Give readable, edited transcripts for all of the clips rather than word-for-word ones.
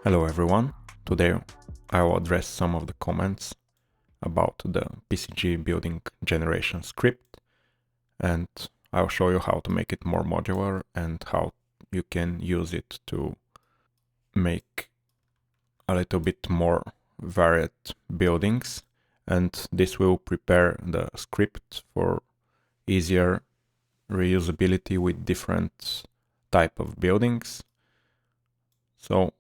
Hello everyone, today I will address some of the comments about the PCG building generation script, and I'll show you how to make it more modular and how you can use it to make a little bit more varied buildings, and this will prepare the script for easier reusability with different type of buildings. So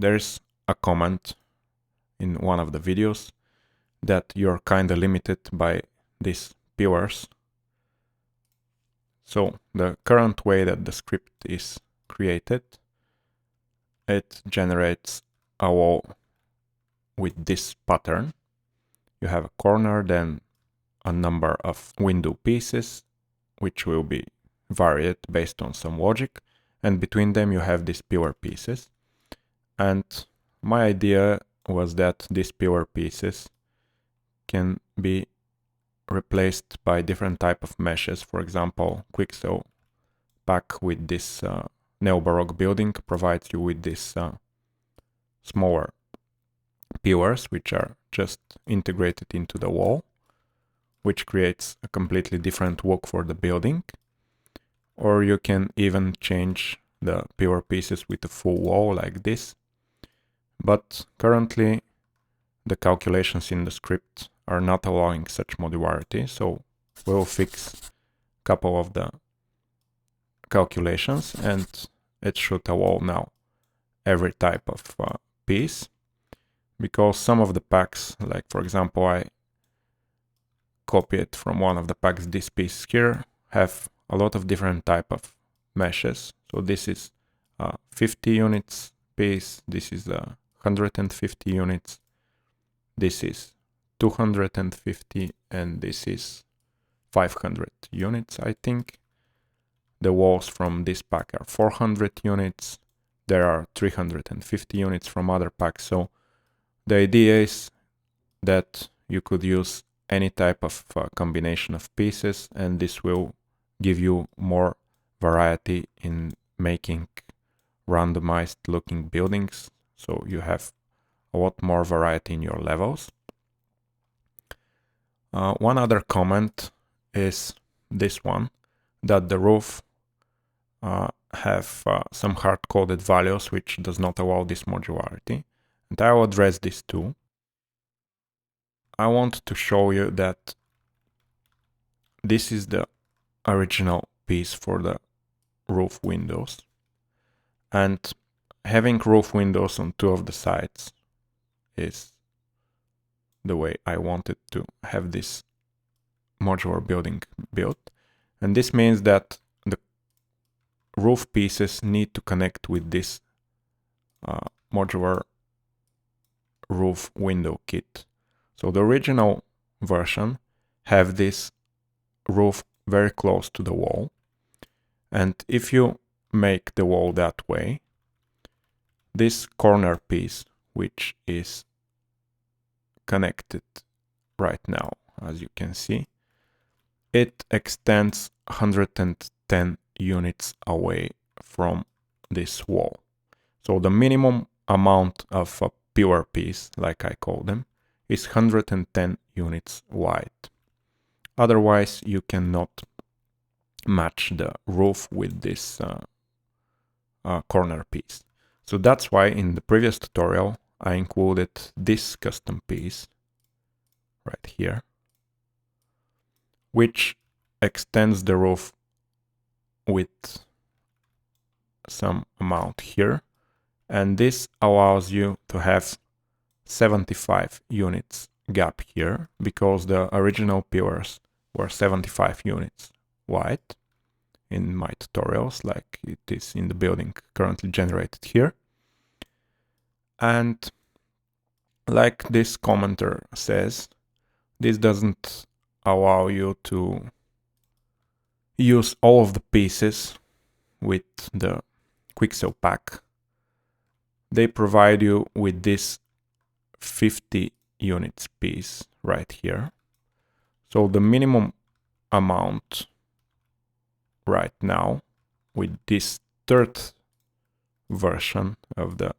there's a comment in one of the videos that you're kind of limited by these pillars. So the current way that the script is created, it generates a wall with this pattern. You have a corner, then a number of window pieces, which will be varied based on some logic, and between them you have these pillar pieces. And my idea was that these pillar pieces can be replaced by different type of meshes. For example, Quixel pack with this neo-baroque building provides you with this smaller pillars, which are just integrated into the wall, which creates a completely different look for the building. Or you can even change the pillar pieces with a full wall like this. But currently the calculations in the script are not allowing such modularity, so we'll fix a couple of the calculations and it should allow now every type of piece, because some of the packs, like for example I copied from one of the packs this piece here, have a lot of different type of meshes. So this is 50 units piece, this is 150 units, this is 250, and this is 500 units, I think. The walls from this pack are 400 units. There are 350 units from other packs. So the idea is that you could use any type of combination of pieces, and this will give you more variety in making randomized looking buildings. So you have a lot more variety in your levels. One other comment is this one, that the roof have some hard-coded values which does not allow this modularity, and I will address this too. I want to show you that this is the original piece for the roof windows, and having roof windows on two of the sides is the way I wanted to have this modular building built, and this means that the roof pieces need to connect with this modular roof window kit. So the original version have this roof very close to the wall, and if you make the wall that way, this corner piece, which is connected right now, as you can see, it extends 110 units away from this wall. So the minimum amount of a pillar piece, like I call them, is 110 units wide. Otherwise, you cannot match the roof with this corner piece. So that's why in the previous tutorial I included this custom piece right here, which extends the roof with some amount here, and this allows you to have 75 units gap here, because the original pillars were 75 units wide in my tutorials, like it is in the building currently generated here. And like this commenter says, this doesn't allow you to use all of the pieces with the Quixel pack. They provide you with this 50 units piece right here. So the minimum amount right now with this third version of the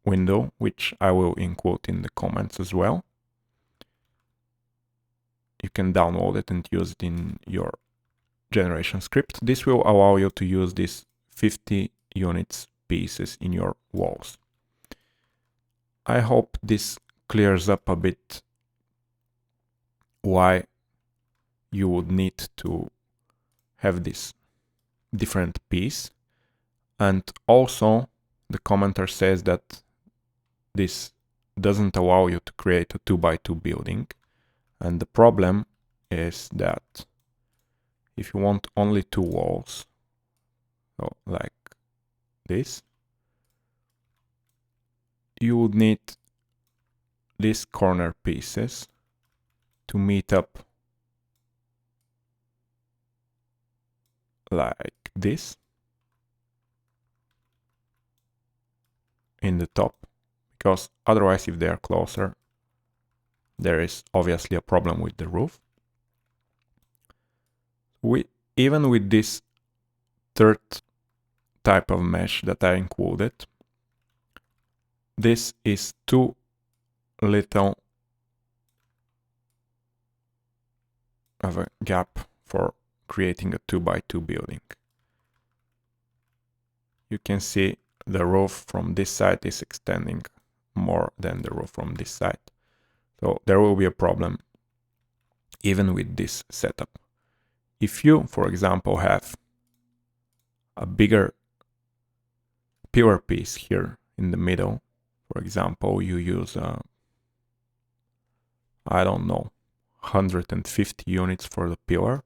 window, which I will include in the comments as well. You can download it and use it in your generation script. This will allow you to use these 50 units pieces in your walls. I hope this clears up a bit why you would need to have this different piece. And also the commenter says that this doesn't allow you to create a 2x2 building. And the problem is that if you want only 2 walls, so like this, you would need these corner pieces to meet up like this in the top, because otherwise if they are closer, there is obviously a problem with the roof. Even with this third type of mesh that I included, this is too little of a gap for creating a 2x2 building. You can see the roof from this side is extending more than the roof from this side. So there will be a problem even with this setup. If you, for example, have a bigger pillar piece here in the middle, for example, you use, I don't know, 150 units for the pillar,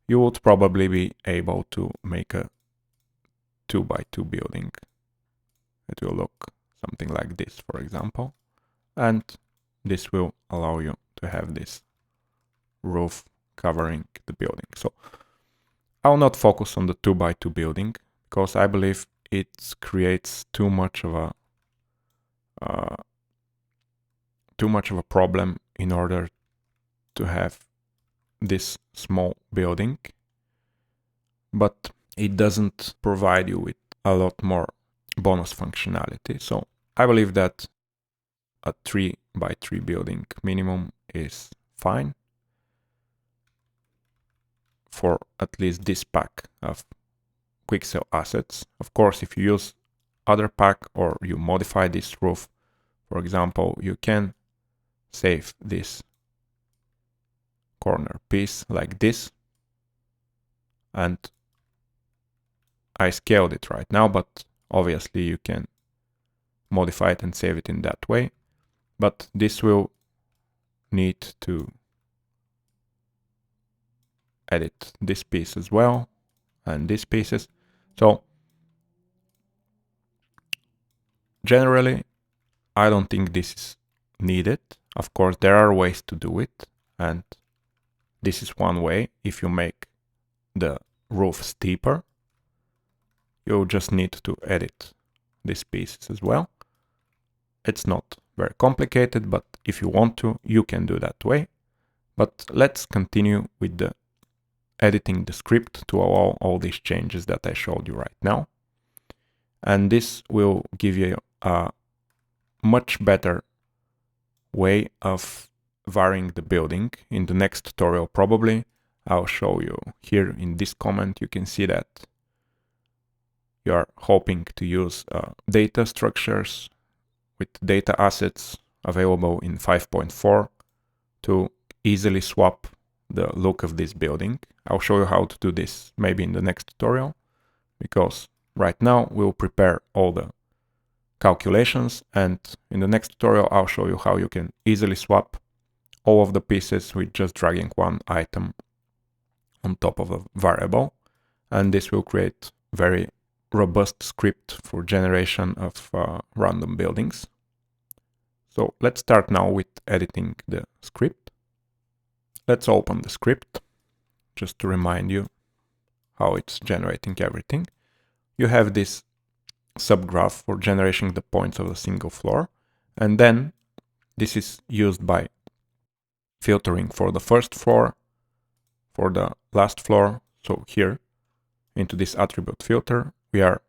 you would probably be able to make a 2x2 building. It will look something like this, for example, and this will allow you to have this roof covering the building. So I'll not focus on the 2x2 building because I believe it creates too much of a problem in order to have this small building, but it doesn't provide you with a lot more bonus functionality. So I believe that a 3x3 building minimum is fine for at least this pack of Quixel assets. Of course, if you use other pack or you modify this roof, for example, you can save this corner piece like this, and I scaled it right now, but obviously you can modify it and save it in that way. But this will need to edit this piece as well and these pieces. So generally, I don't think this is needed. Of course, there are ways to do it, and this is one way. If you make the roof steeper, you just need to edit these pieces as well. It's not very complicated, but if you want to, you can do that way. But let's continue with the editing the script to allow all these changes that I showed you right now. And this will give you a much better way of varying the building. In the next tutorial, probably, I'll show you here in this comment. You can see that you are hoping to use data structures with data assets available in 5.4 to easily swap the look of this building. I'll show you how to do this maybe in the next tutorial, because right now we'll prepare all the calculations, and in the next tutorial I'll show you how you can easily swap all of the pieces with just dragging one item on top of a variable, and this will create very robust script for generation of random buildings. So let's start now with editing the script. Let's open the script just to remind you how it's generating everything. You have this subgraph for generating the points of a single floor, and then this is used by filtering for the first floor, for the last floor. So here into this attribute filter, we are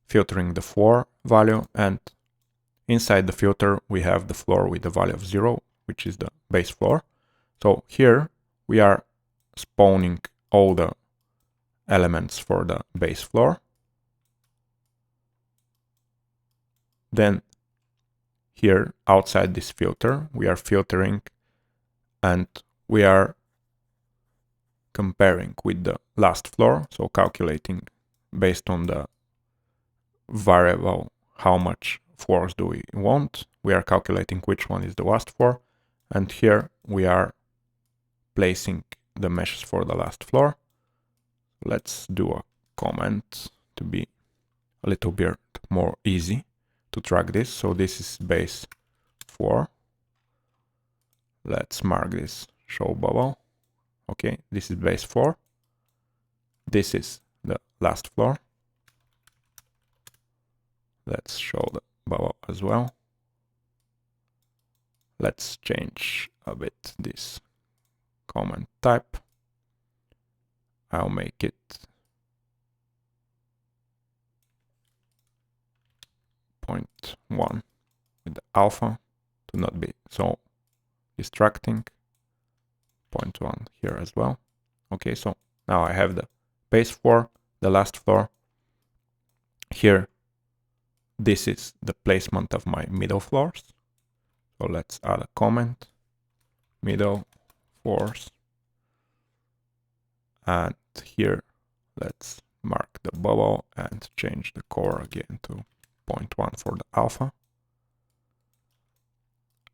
filtering the floor value and Inside the filter, we have the floor with the value of 0, which is the base floor. So here we are spawning all the elements for the base floor. Then here outside this filter, we are filtering and we are comparing with the last floor. So calculating based on the variable how much floors do we want. We are calculating which one is the last floor. And here we are placing the meshes for the last floor. Let's do a comment to be a little bit more easy to track this. So this is base 4. Let's mark this show bubble. Okay, this is base 4. This is the last floor. Let's show the bubble as well. Let's change a bit this comment type. I'll make it 0.1 with the alpha to not be so distracting. 0.1 here as well. Okay, so now I have the base floor, the last floor. Here, this is the placement of my middle floors. So let's add a comment, middle floors. And here, let's mark the bubble and change the core again to 0.1 for the alpha.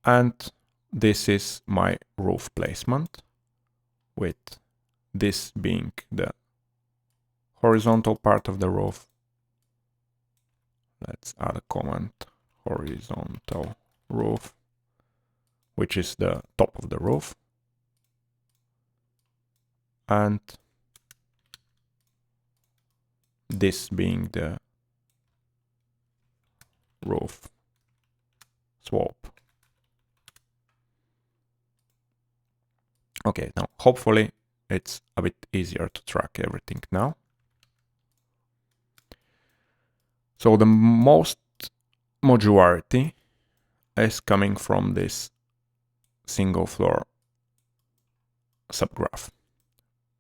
And this is my roof placement, with this being the horizontal part of the roof. Let's add a comment, horizontal roof, which is the top of the roof. And this being the roof slope. Okay, now hopefully it's a bit easier to track everything now. So the most modularity is coming from this single floor subgraph.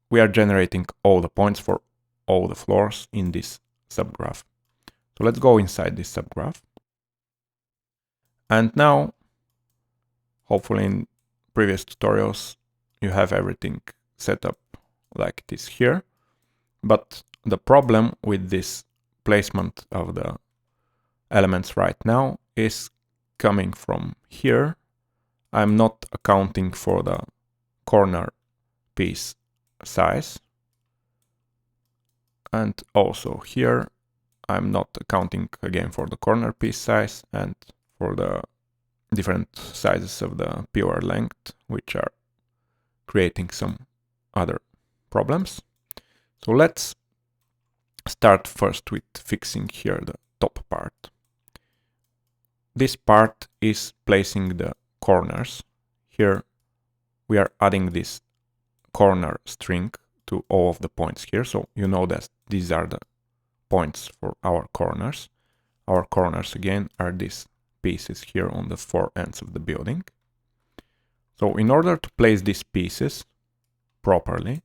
We are generating all the points for all the floors in this subgraph. So let's go inside this subgraph. And now, hopefully in previous tutorials, you have everything set up like it is here. But the problem with this placement of the elements right now is coming from here. I'm not accounting for the corner piece size. And also here, I'm not accounting again for the corner piece size and for the different sizes of the pillar length, which are creating some other problems. So let's start first with fixing here the top part. This part is placing the corners. Here we are adding this corner string to all of the points here. So you know that these are the points for our corners. Our corners again are these pieces here on the four ends of the building. So in order to place these pieces properly,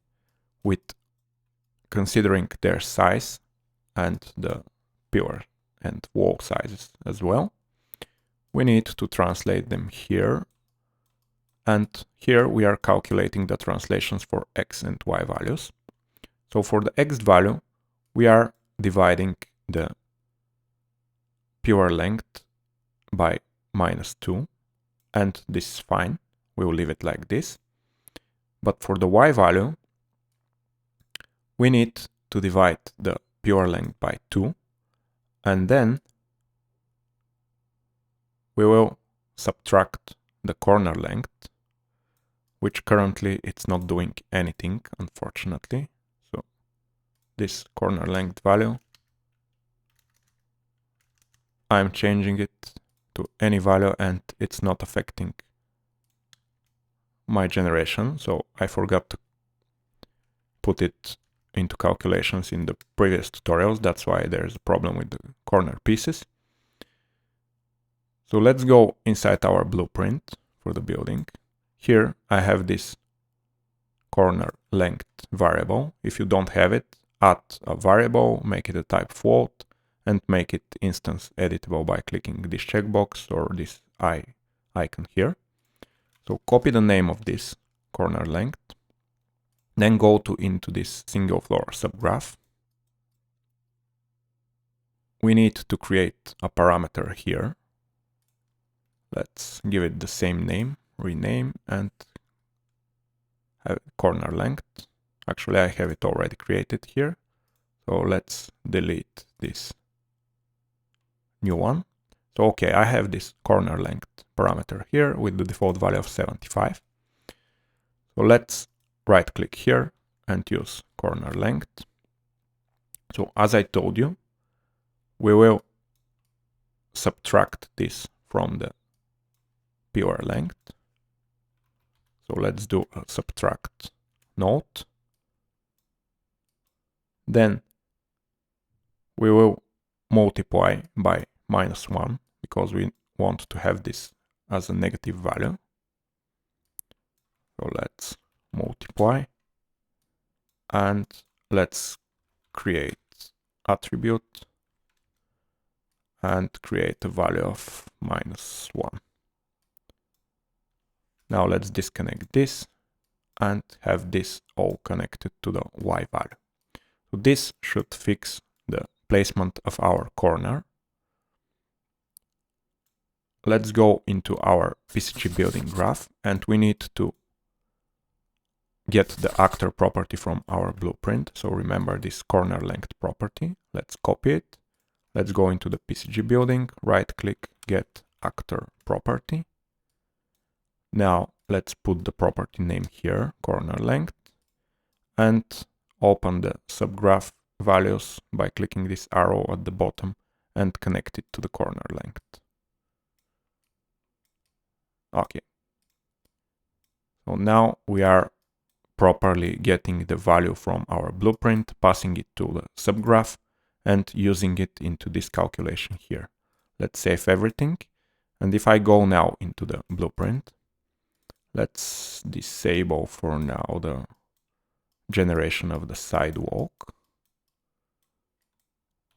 with considering their size and the pillar and wall sizes as well, we need to translate them here. And here we are calculating the translations for x and y values. So for the x value, we are dividing the pillar length by -2, and this is fine. We will leave it like this. But for the y value, we need to divide the pillar length by 2, and then we will subtract the corner length, which currently it's not doing anything, unfortunately. So this corner length value, I'm changing it to any value and it's not affecting my generation. So I forgot to put it into calculations in the previous tutorials. That's why there's a problem with the corner pieces. So let's go inside our blueprint for the building. Here I have this corner length variable. If you don't have it, add a variable, make it a type float, and make it instance editable by clicking this checkbox or this icon here. So copy the name of this corner length, then go into this single floor subgraph. We need to create a parameter here. Let's give it the same name, rename, and have corner length. Actually, I have it already created here. So let's delete this new one. So okay, I have this corner length parameter here with the default value of 75. So let's right click here and use corner length. So as I told you, we will subtract this from the pure length. So let's do a subtract note. Then we will multiply by -1 because we want to have this as a negative value. So let's multiply and let's create attribute and create a value of -1. Now let's disconnect this and have this all connected to the Y value. So this should fix the placement of our corner. Let's go into our PCG building graph and we need to get the actor property from our blueprint. So remember this corner length property. Let's copy it. Let's go into the PCG building, right click, get actor property. Now let's put the property name here, corner length, and open the subgraph values by clicking this arrow at the bottom and connect it to the corner length. Okay. So now we are properly getting the value from our blueprint, passing it to the subgraph and using it into this calculation here. Let's save everything. And if I go now into the blueprint, let's disable for now the generation of the sidewalk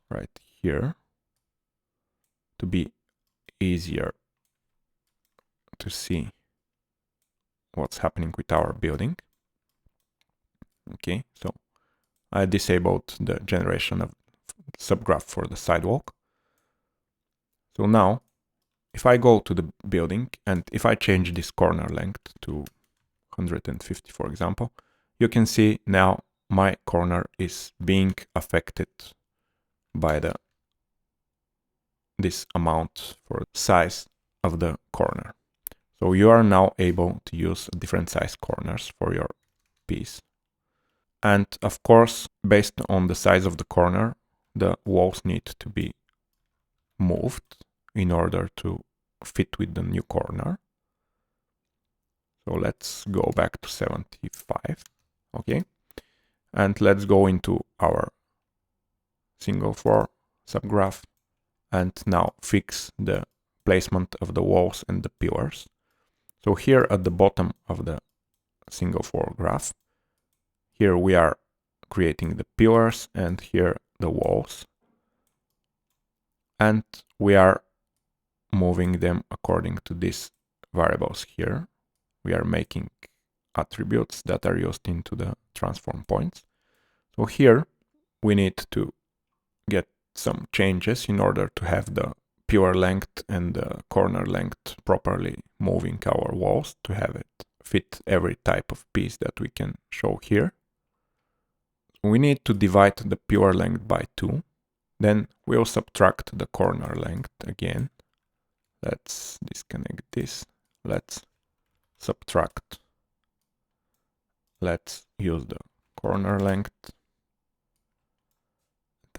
right here to be easier to see what's happening with our building. Okay, so I disabled the generation of subgraph for the sidewalk. So now if I go to the building and if I change this corner length to 150, for example, you can see now my corner is being affected by this amount for size of the corner. So you are now able to use different size corners for your piece. And of course, based on the size of the corner, the walls need to be moved in order to fit with the new corner. So let's go back to 75. Okay. And let's go into our single floor subgraph and now fix the placement of the walls and the pillars. So here at the bottom of the single floor graph, here we are creating the pillars and here the walls. And we are moving them according to these variables here. We are making attributes that are used into the transform points. So here we need to get some changes in order to have the pure length and the corner length properly moving our walls to have it fit every type of piece that we can show here. We need to divide the pure length by 2. Then we'll subtract the corner length again. Let's disconnect this. Let's subtract. Let's use the corner length.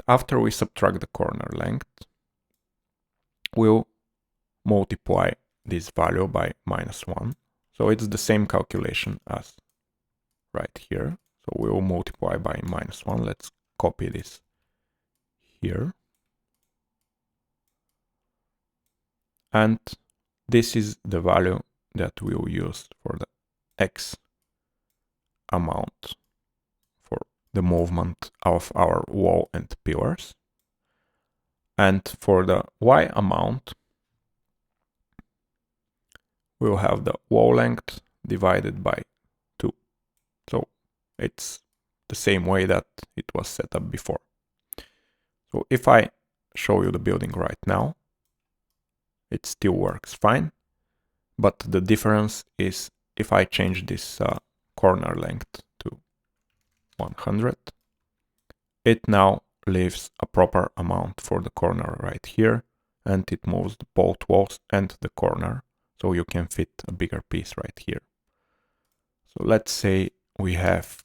After we subtract the corner length, we'll multiply this value by -1. So it's the same calculation as right here. So we'll multiply by -1. Let's copy this here. And this is the value that we will use for the X amount for the movement of our wall and pillars. And for the Y amount, we'll have the wall length divided by 2. So it's the same way that it was set up before. So if I show you the building right now, it still works fine. But the difference is if I change this corner length to 100, it now leaves a proper amount for the corner right here, and it moves both walls and the corner, so you can fit a bigger piece right here. So let's say we have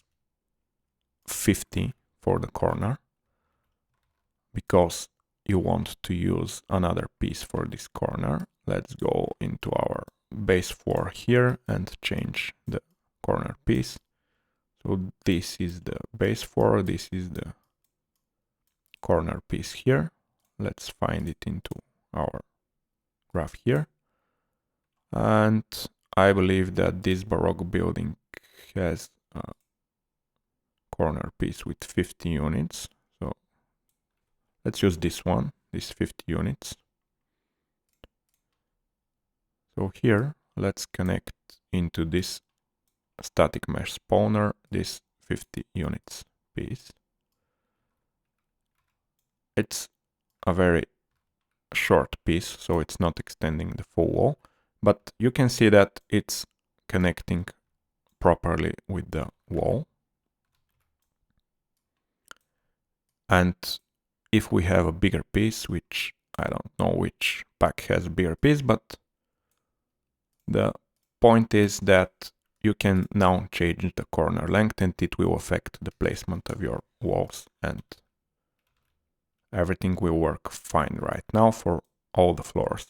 50 for the corner, because you want to use another piece for this corner. Let's go into our base floor here and change the corner piece. So this is the base floor, this is the corner piece here. Let's find it into our graph here. And I believe that this Baroque building has a corner piece with 50 units. So let's use this one, this 50 units. So here, let's connect into this static mesh spawner, this 50 units piece. It's a very short piece, so it's not extending the full wall, but you can see that it's connecting properly with the wall. And if we have a bigger piece, which I don't know which pack has a bigger piece, but the point is that you can now change the corner length and it will affect the placement of your walls, and everything will work fine right now for all the floors.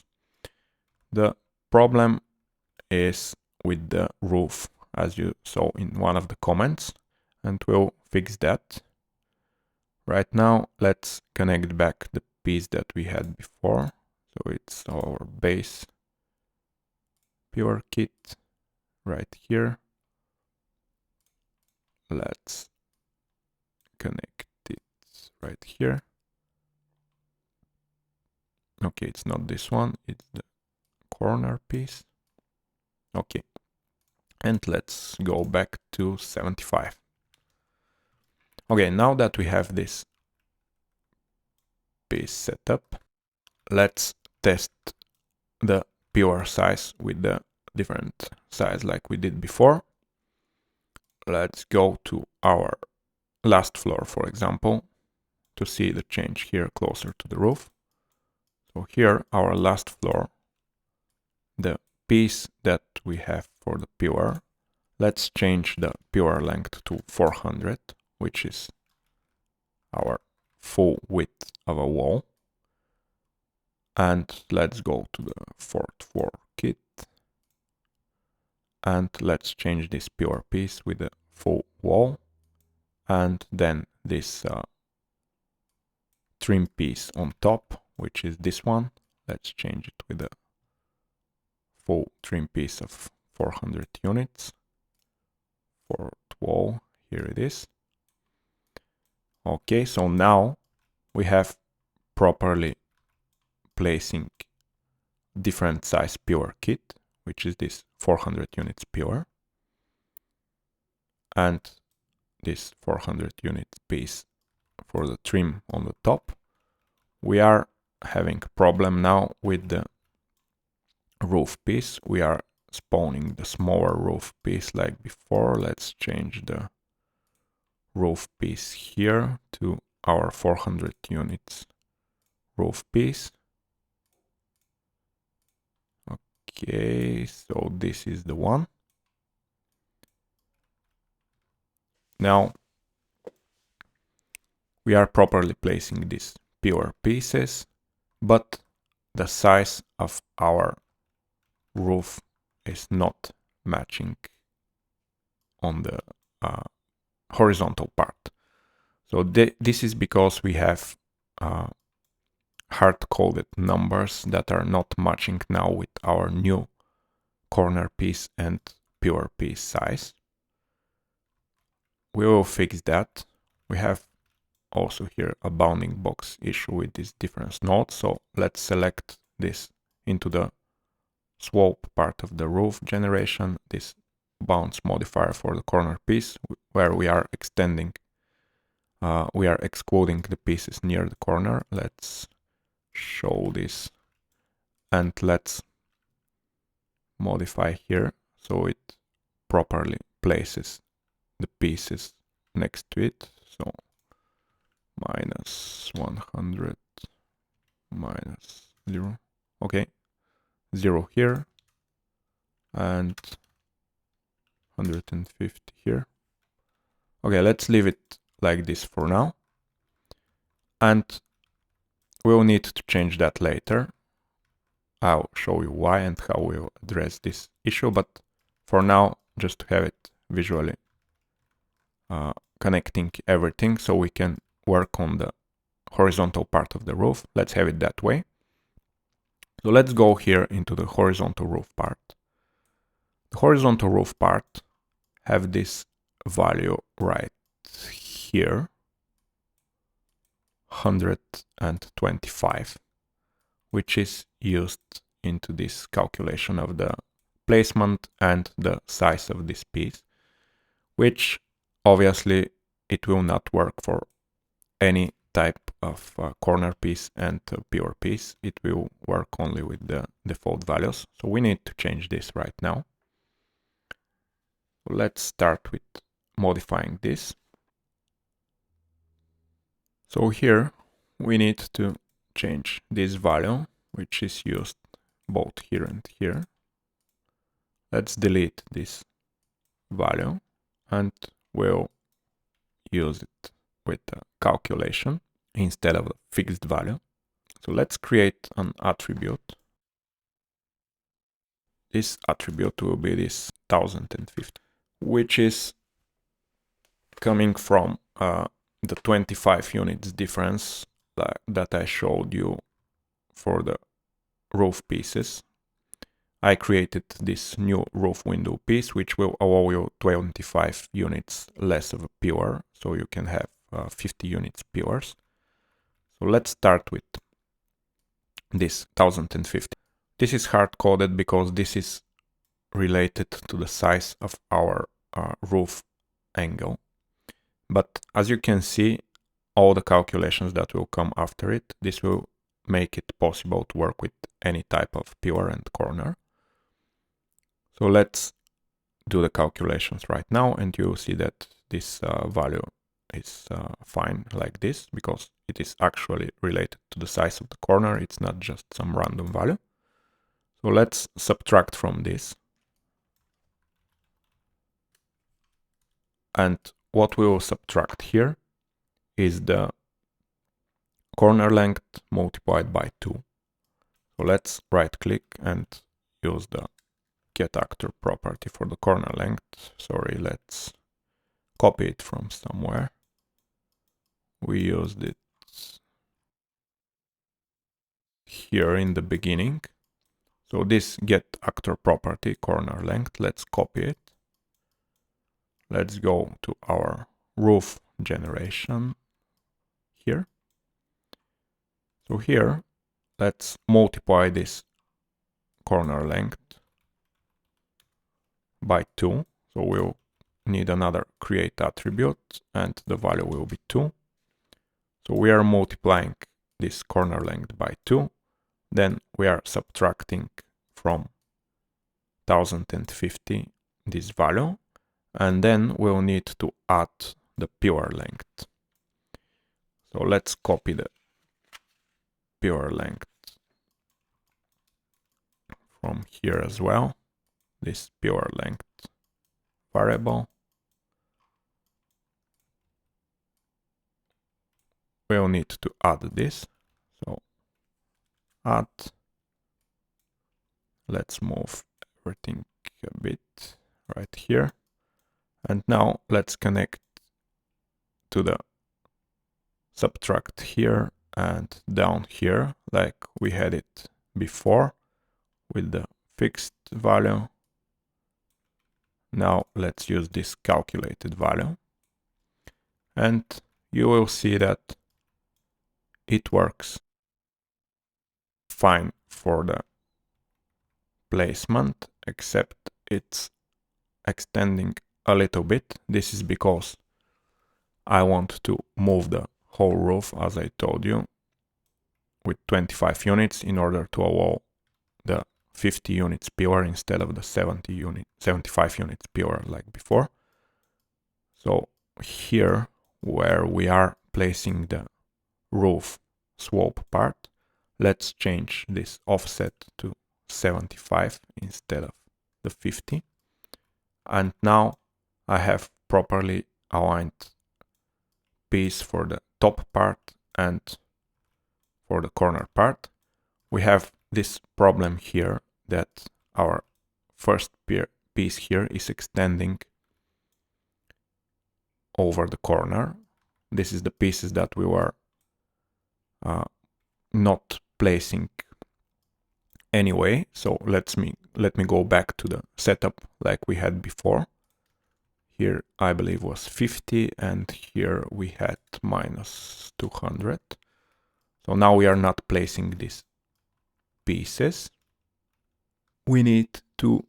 The problem is with the roof, as you saw in one of the comments, and we'll fix that. Right now, let's connect back the piece that we had before. So it's our base pure kit right here. Let's connect it right here. Okay, it's not this one, it's the corner piece. Okay, and let's go back to 75. Okay, now that we have this piece set up, let's test the pure size with the different size like we did before. Let's go to our last floor, for example, to see the change here closer to the roof. So here, our last floor, the piece that we have for the pure, let's change the pure length to 400, which is our full width of a wall. And let's go to the fourth floor kit. And let's change this pure piece with the full wall. And then this trim piece on top, which is this one. Let's change it with a full trim piece of 400 units. Fourth wall, here it is. Okay, so now we have properly placing different size pure kit, which is this 400 units pure, and this 400 unit piece for the trim on the top. We are having a problem now with the roof piece. We are spawning the smaller roof piece like before. Let's change the roof piece here to our 400 units roof piece. Okay, so this is the one. Now we are properly placing these pure pieces, but the size of our roof is not matching on the horizontal part. So this is because we have hard-coded numbers that are not matching now with our new corner piece and pure piece size. We will fix that. We have also here a bounding box issue with this difference node. So let's select this into the slope part of the roof generation, this bounce modifier for the corner piece, where we are extending, we are excluding the pieces near the corner. Let's show this and let's modify here so it properly places the pieces next to it. So minus 100 minus 0. Okay, 0 here and 150 here. Okay, let's leave it like this for now. And we'll need to change that later. I'll show you why and how we'll address this issue, but for now, just to have it visually connecting everything so we can work on the horizontal part of the roof. Let's have it that way. So let's go here into the horizontal roof part. The horizontal roof part have this value right here, 125, which is used into this calculation of the placement and the size of this piece, which obviously it will not work for any type of corner piece and pure piece. It will work only with the default values. So we need to change this right now. Let's start with modifying this. So here we need to change this value, which is used both here and here. Let's delete this value and we'll use it with a calculation instead of a fixed value. So let's create an attribute. This attribute will be this 1050, which is coming from the 25 units difference that I showed you for the roof pieces. I created this new roof window piece, which will allow you 25 units less of a pure, so you can have 50 units pures. So let's start with this 1050. This is hard-coded because this is related to the size of our roof angle. But as you can see, all the calculations that will come after it, this will make it possible to work with any type of pure and corner. So let's do the calculations right now, and you'll see that this value is fine like this, because it is actually related to the size of the corner. It's not just some random value. So let's subtract from this. And what we will subtract here is the corner length multiplied by 2. So let's right click and use the get actor property for the corner length. Sorry, let's copy it from somewhere. We used it here in the beginning. So this get actor property corner length, let's copy it. Let's go to our roof generation here. So here, let's multiply this corner length by 2. So we'll need another create attribute and the value will be 2. So we are multiplying this corner length by 2. Then we are subtracting from 1050 this value. And then we'll need to add the pure length. So let's copy the pure length from here as well. This pure length variable. We'll need to add this. So add. Let's move everything a bit right here. And now let's connect to the subtract here and down here like we had it before with the fixed value. Now let's use this calculated value, and you will see that it works fine for the placement, except it's extending a little bit. This is because I want to move the whole roof, as I told you, with 25 units in order to allow the 50 units pillar instead of the 75 units pillar like before. So here where we are placing the roof slope part, let's change this offset to 75 instead of the 50. And now I have properly aligned piece for the top part and for the corner part. We have this problem here that our first piece here is extending over the corner. This is the pieces that we were not placing anyway. So let me go back to the setup like we had before. Here I believe was 50 and here we had minus 200. So now we are not placing these pieces. We need to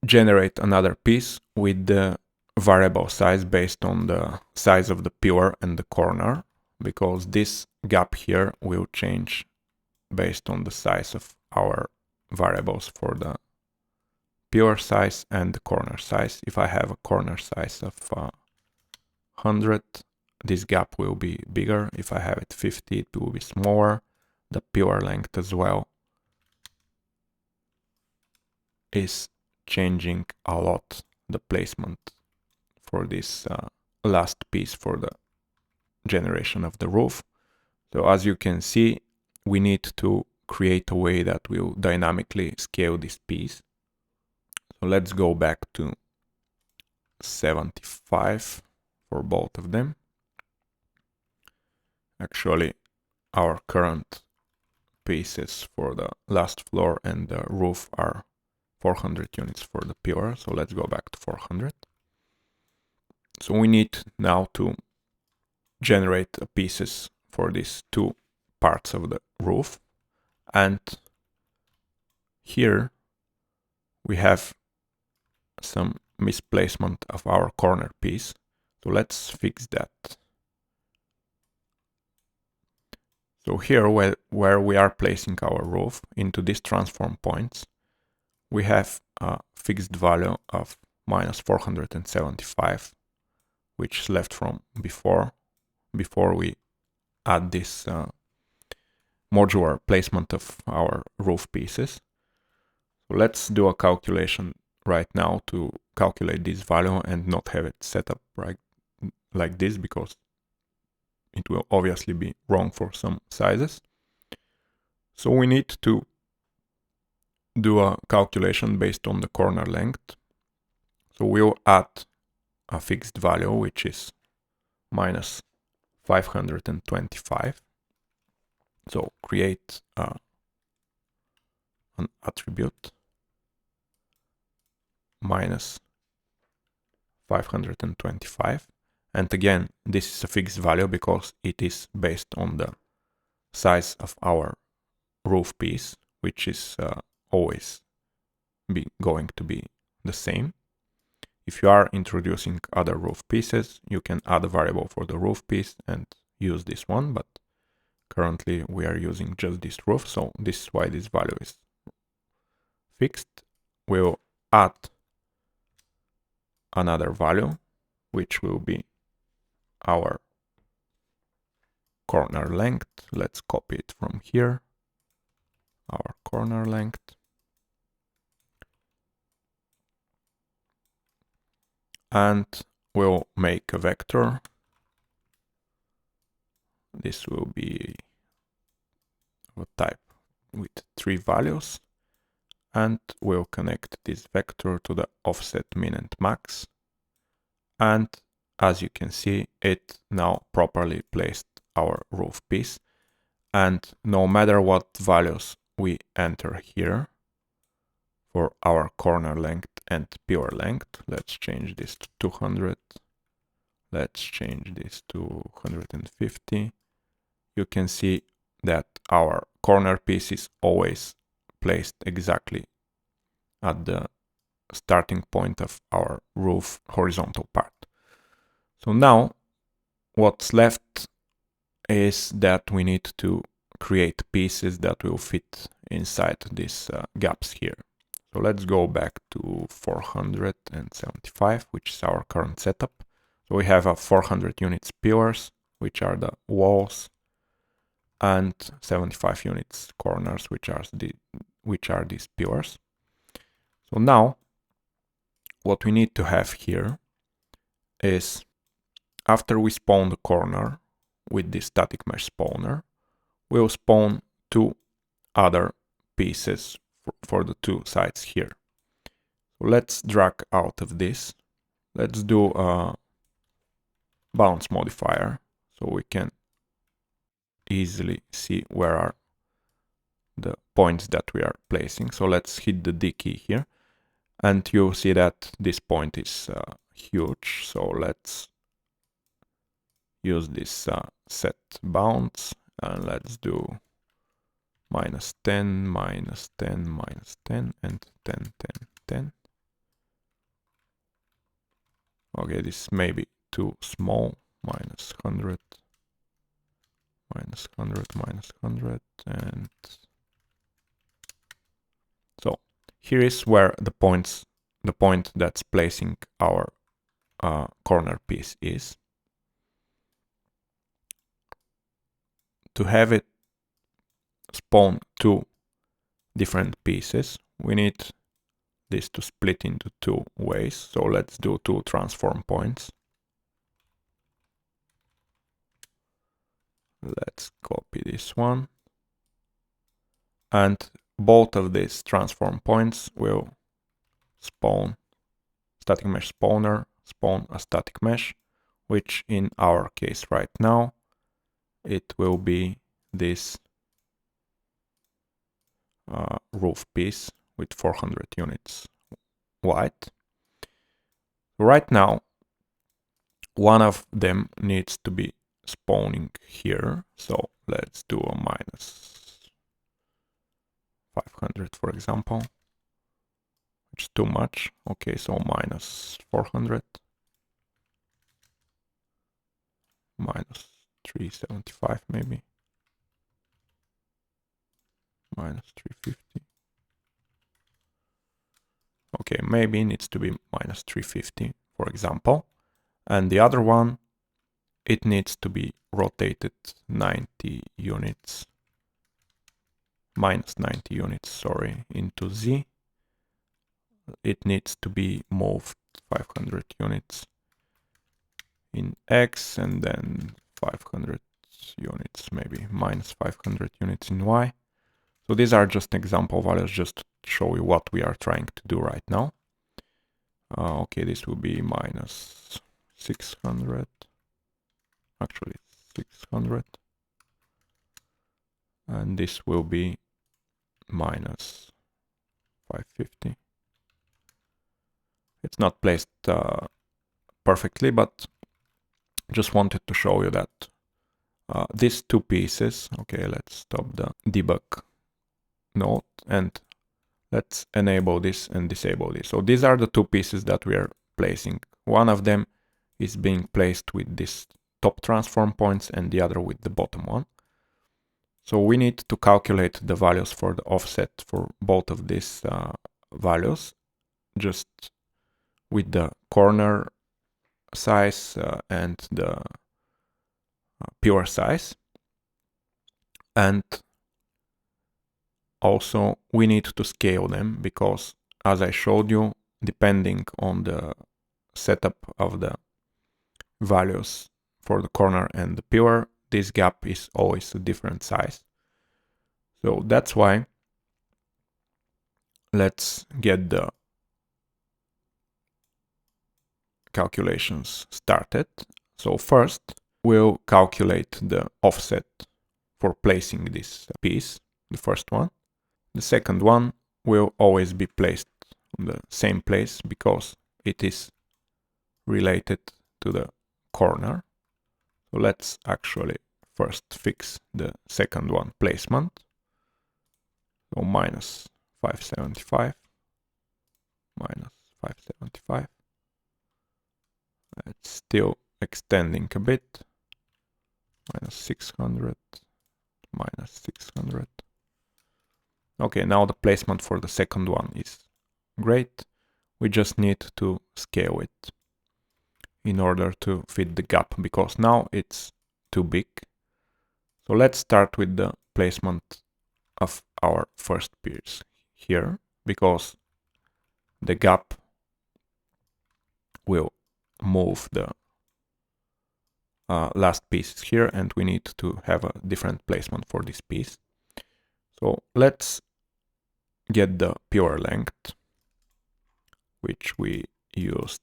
generate another piece with the variable size based on the size of the pillar and the corner, because this gap here will change based on the size of our variables for the pillar size and the corner size. If I have a corner size of 100, this gap will be bigger. If I have it 50, it will be smaller. The pillar length as well is changing a lot the placement for this last piece for the generation of the roof. So as you can see, we need to create a way that will dynamically scale this piece. So let's go back to 75 for both of them. Actually, our current pieces for the last floor and the roof are 400 units for the pillar. So let's go back to 400. So we need now to generate pieces for these two parts of the roof. And here we have some misplacement of our corner piece. So let's fix that. So here where we are placing our roof into these transform points, we have a fixed value of minus 475, which is left from before we add this modular placement of our roof pieces. So let's do a calculation right now to calculate this value and not have it set up right like this, because it will obviously be wrong for some sizes. So we need to do a calculation based on the corner length. So we'll add a fixed value, which is minus 525. So create an attribute minus 525. And again, this is a fixed value because it is based on the size of our roof piece, which is always going to be the same. If you are introducing other roof pieces, you can add a variable for the roof piece and use this one, but currently we are using just this roof, so this is why this value is fixed. We'll add another value, which will be our corner length. Let's copy it from here, our corner length. And we'll make a vector. This will be a type with 3 values, and we'll connect this vector to the offset min and max. And as you can see, it now properly placed our roof piece. And no matter what values we enter here for our corner length and pier length, let's change this to 200. Let's change this to 150. You can see that our corner piece is always placed exactly at the starting point of our roof horizontal part. So now what's left is that we need to create pieces that will fit inside these gaps here. So let's go back to 475, which is our current setup. So we have a 400 units pillars, which are the walls, and 75 units corners, which are these pillars. So now what we need to have here is, after we spawn the corner with the static mesh spawner, we'll spawn two other pieces for the two sides here. So let's drag out of this. Let's do a bounce modifier so we can easily see where are the points that we are placing. So let's hit the D key here, and you'll see that this point is huge. So let's use this set bounce, and let's do -10, -10, -10, and 10, 10, 10. Okay, this may be too small. -100, -100, -100, and so here is where the point that's placing our corner piece is. To have it spawn two different pieces, we need this to split into two ways. So let's do two transform points. Let's copy this one. And both of these transform points will spawn static mesh spawner, spawn a static mesh, which in our case right now, it will be this roof piece with 400 units wide. Right now, one of them needs to be spawning here. So let's do a -500, for example, which is too much. Okay, so -400, -375 maybe, -350. Okay, maybe it needs to be -350, for example. And the other one, it needs to be rotated 90 units, -90 units, sorry, into Z. It needs to be moved 500 units in X, and then 500 units, maybe -500 units in Y. So these are just example values, just to show you what we are trying to do right now. Okay, this will be -600, actually 600, and this will be -550. It's not placed perfectly, but just wanted to show you that these two pieces, okay, let's stop the debug node and let's enable this and disable this. So these are the two pieces that we are placing. One of them is being placed with this top transform points and the other with the bottom one. So we need to calculate the values for the offset for both of these values, just with the corner size and the pure size. And also we need to scale them because, as I showed you, depending on the setup of the values for the corner and the pure, this gap is always a different size. So that's why let's get the calculations started. So first, we'll calculate the offset for placing this piece, the first one. The second one will always be placed on the same place because it is related to the corner. So let's actually first fix the second one placement. So minus 575, minus 575. It's still extending a bit. Minus 600, minus 600. Okay, now the placement for the second one is great. We just need to scale it in order to fit the gap, because now it's too big. So let's start with the placement of our first piece here, because the gap will move the last piece here, and we need to have a different placement for this piece. So let's get the pure length, which we used,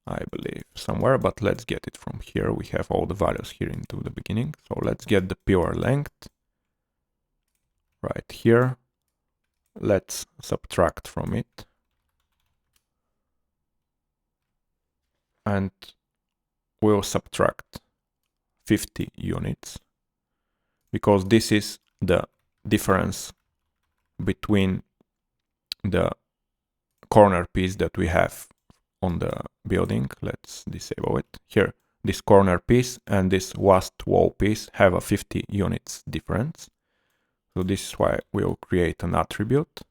I believe, somewhere, but let's get it from here. We have all the values here into the beginning. So let's get the pure length right here. Let's subtract from it. And we'll subtract 50 units, because this is the difference between the corner piece that we have on the building. Let's disable it. Here, this corner piece and this last wall piece have a 50 units difference. So this is why we'll create an attribute.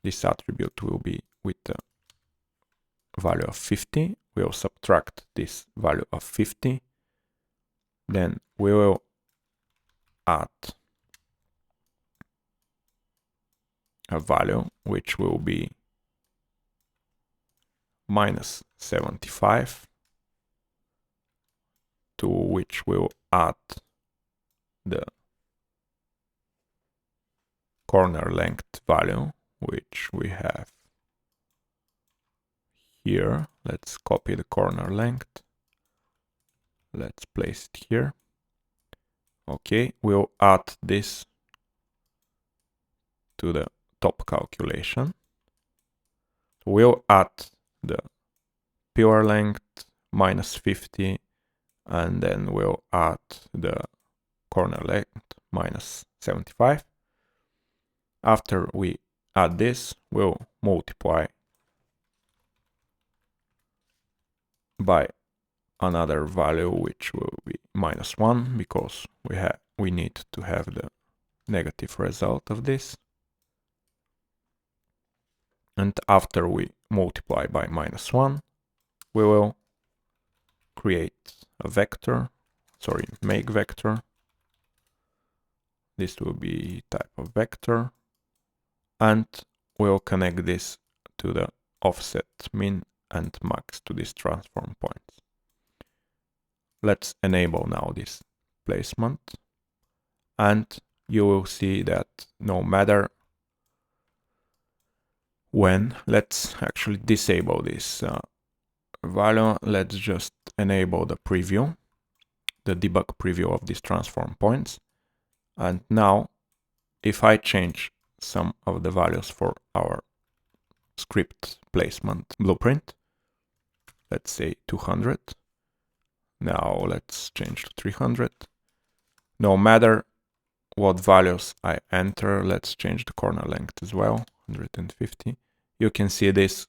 This attribute will be with the value of 50. We'll subtract this value of 50. Then we will add a value which will be minus 75, to which we'll add the corner length value, which we have here. Let's copy the corner length. Let's place it here. Okay, we'll add this to the top calculation. We'll add the pure length minus 50, and then we'll add the corner length minus 75. After we add this, we'll multiply by another value, which will be minus 1, because we need to have the negative result of this. And after we multiply by minus 1, we will create a vector, make vector. This will be type of vector, and we'll connect this to the offset min and max to these transform points. Let's enable now this placement, and you will see that no matter when, let's actually disable this value. Let's just enable the preview, the debug preview of these transform points. And now, if I change some of the values for our script placement blueprint, let's say 200. Now let's change to 300. No matter what values I enter, let's change the corner length as well, 150. You can see this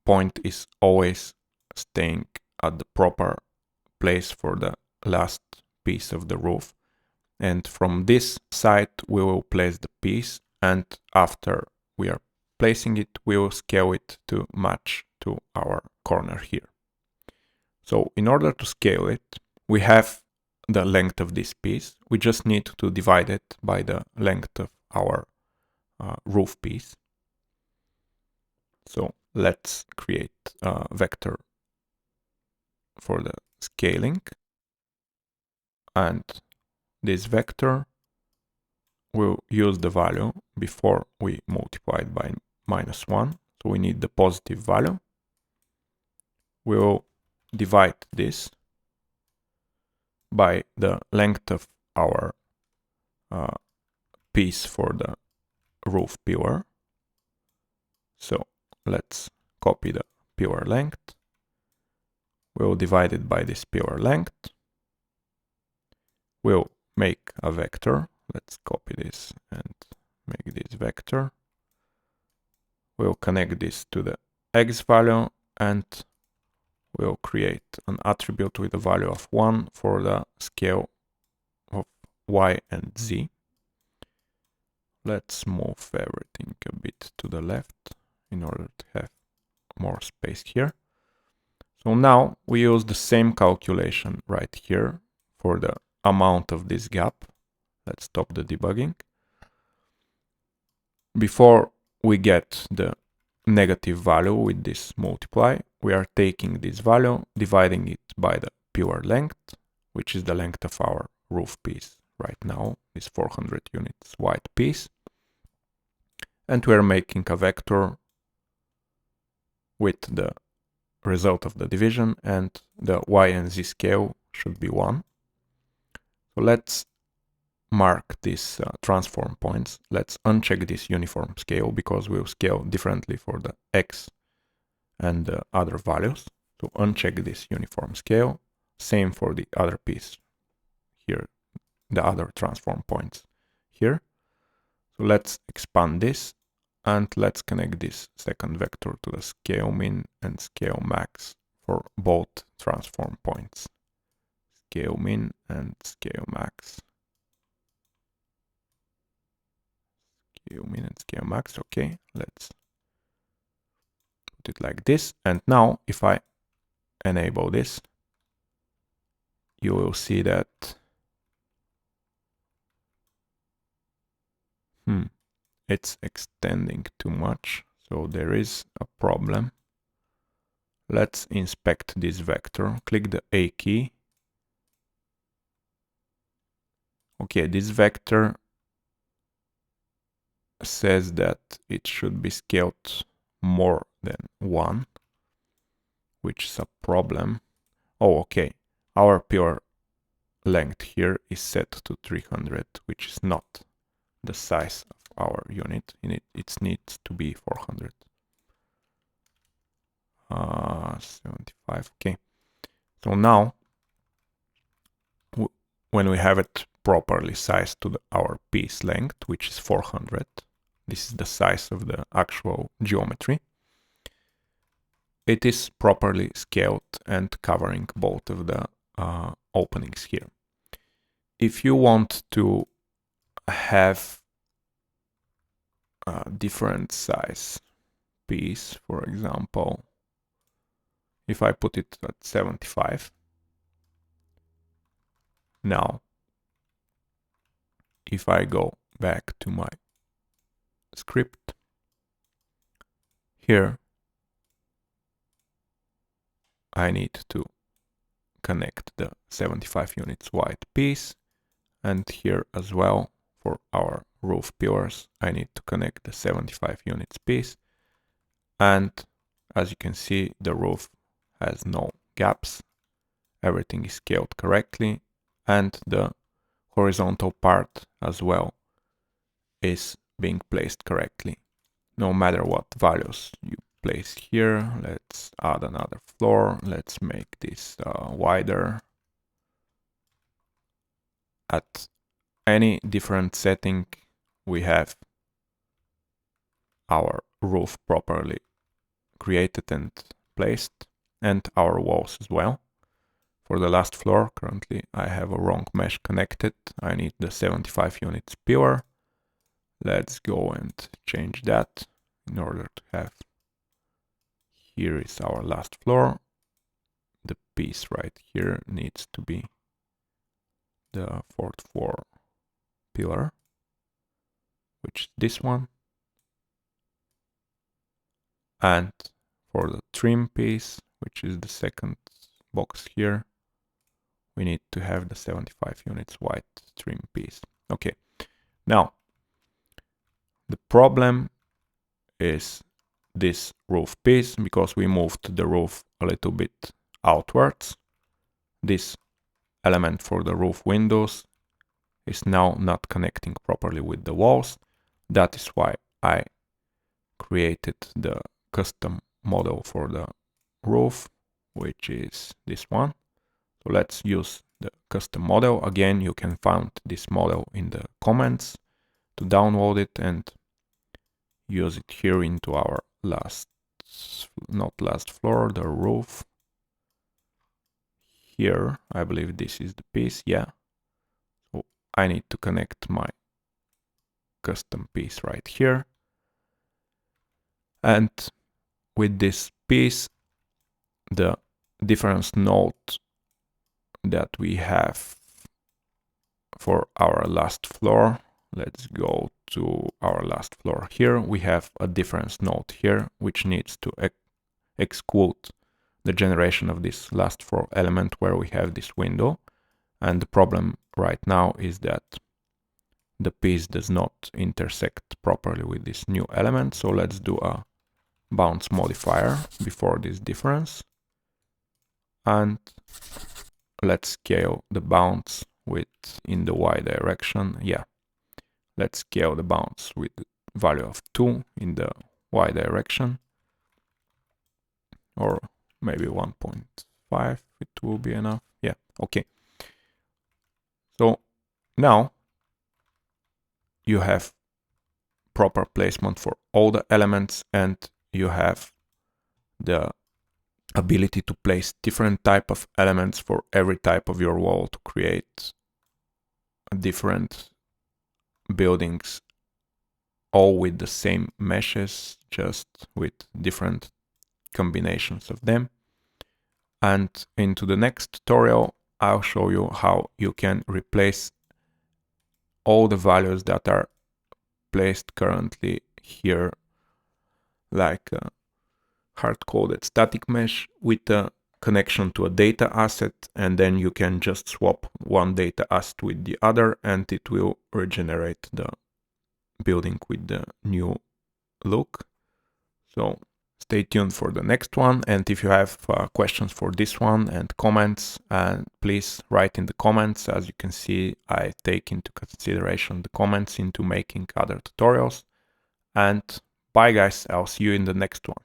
point is always staying at the proper place for the last piece of the roof. And from this side, we will place the piece, and after we are placing it, we will scale it to match to our corner here. So in order to scale it, we have the length of this piece. We just need to divide it by the length of our roof piece. So let's create a vector for the scaling, and this vector will use the value before we multiply it by minus 1. So we need the positive value. We'll divide this by the length of our piece for the roof pillar. So let's copy the pillar length. We'll divide it by this pillar length. We'll make a vector. Let's copy this and make this vector. We'll connect this to the x value and we'll create an attribute with a value of 1 for the scale of y and z. Let's move everything a bit to the left in order to have more space here. So now we use the same calculation right here for the amount of this gap. Let's stop the debugging. Before we get the negative value with this multiply, we are taking this value, dividing it by the pillar length, which is the length of our roof piece right now, this 400 units wide piece. And we are making a vector with the result of the division, and the y and z scale should be 1. So let's mark these transform points. Let's uncheck this uniform scale because we'll scale differently for the x and the other values. So uncheck this uniform scale. Same for the other piece here, the other transform points here. So let's expand this and let's connect this second vector to the scale min and scale max for both transform points. Scale min and scale max. Scale min and scale max. Okay, let's put it like this. And now if I enable this, you will see that it's extending too much. So there is a problem. Let's inspect this vector. Click the A key. Okay, this vector says that it should be scaled more than 1, which is a problem. Oh, okay. Our pillar length here is set to 300, which is not the size of our unit. It needs to be 400. 75. Okay. So now, when we have it properly sized to our piece length, which is 400, this is the size of the actual geometry, it is properly scaled and covering both of the openings here. If you want to have a different size piece, for example, if I put it at 75, now if I go back to my script, here I need to connect the 75 units wide piece, and here as well for our roof pillars I need to connect the 75 units piece, and as you can see the roof has no gaps, everything is scaled correctly, and the horizontal part as well is being placed correctly, no matter what values you place here. Let's add another floor. Let's make this wider. At any different setting, we have our roof properly created and placed, and our walls as well. For the last floor, currently I have a wrong mesh connected. I need the 75 units pillar. Let's go and change that in order to have, here is our last floor. The piece right here needs to be the fourth floor pillar, which is this one. And for the trim piece, which is the second box here, we need to have the 75 units wide trim piece. Okay, now the problem is this roof piece, because we moved the roof a little bit outwards. This element for the roof windows is now not connecting properly with the walls. That is why I created the custom model for the roof, which is this one. So let's use the custom model. Again, you can find this model in the comments to download it and use it here into our not last floor, the roof. Here, I believe this is the piece, yeah. So I need to connect my custom piece right here. And with this piece, the difference node that we have for our last floor, let's go to our last floor here. We have a difference node here, which needs to exclude the generation of this last floor element where we have this window. And the problem right now is that the piece does not intersect properly with this new element. So let's do a bounce modifier before this difference. And let's scale the bounce in the Y direction. Yeah, let's scale the bounce with the value of 2 in the Y direction. Or maybe 1.5, it will be enough. Yeah, okay. So now you have proper placement for all the elements, and you have the ability to place different type of elements for every type of your wall to create different buildings, all with the same meshes, just with different combinations of them. And into the next tutorial, I'll show you how you can replace all the values that are placed currently here, like a hard-coded static mesh with a connection to a data asset, and then you can just swap one data asset with the other and it will regenerate the building with the new look. So stay tuned for the next one, and if you have questions for this one and comments, please write in the comments. As you can see, I take into consideration the comments into making other tutorials. And bye guys, I'll see you in the next one.